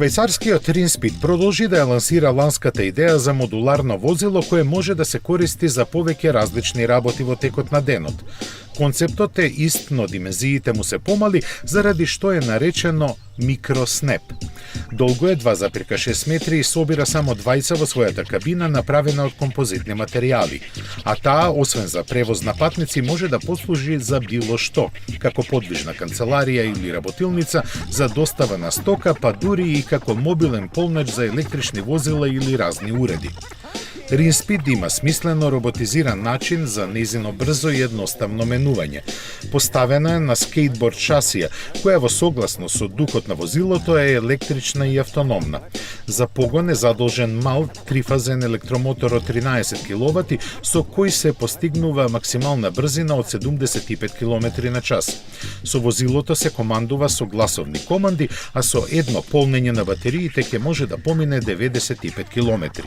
Швајцарскиот Ринспид продолжи да ја лансира ланската идеја за модуларно возило кое може да се користи за повеќе различни работи во текот на денот. Концептот е ист, но димензиите му се помали, заради што е наречено микроснеп. Долго е 2,6 метри и собира само двајца во својата кабина, направена од композитни материјали. А таа, освен за превоз на патници, може да послужи за било што, како подвижна канцеларија или работилница за достава на стока, па дури и како мобилен полнач за електрични возила или разни уреди. Ринспид има смислено роботизиран начин за незино брзо и едноставно менување. Поставена е на скейтборд шасија, која во согласно со духот на возилото е електрична и автономна. За погон е задолжен мал трифазен електромотор од 13 киловати, со кој се постигнува максимална брзина од 75 км на час. Со возилото се командува со гласовни команди, а со едно полнење на батериите ќе може да помине 95 км.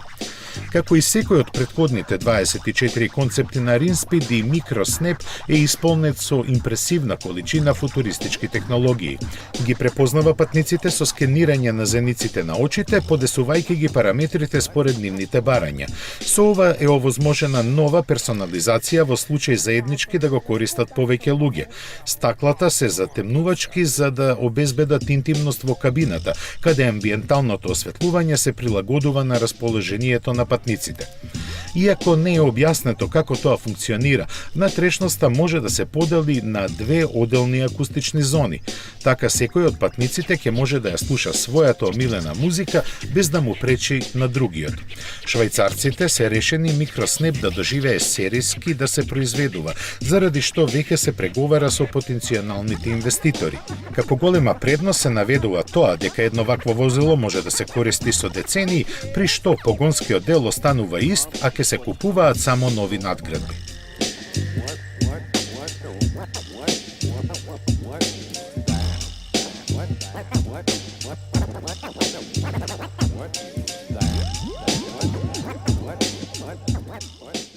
Како и секој од претходните 24 концепти на Ринспид, и микроснеп е исполнет со импресивна количина футуристички технологии. Ги препознава патниците со скенирање на зениците на очите, подесувајќи ги параметрите според нивните барања. Со ова е овозможена нова персонализација во случај заеднички да го користат повеќе луѓе. Стаклата се затемнувачки за да обезбедат интимност во кабината, каде амбиенталното осветлување се прилагодува на расположението на патниците. Иако не е објаснето како тоа функционира, внатрешноста може да се подели на две оделни акустични зони. Така секој од патниците ќе може да ја слуша својата омилена музика без да му пречи на другиот. Швајцарците се решени микроснеп да доживее серијски да се произведува, заради што веќе се преговара со потенцијалните инвеститори. Како голема предност се наведува тоа дека едно вакво возило може да се користи со децении, при што погонскиот дел останува ист, а ќе се купуваат само нови надградби. What?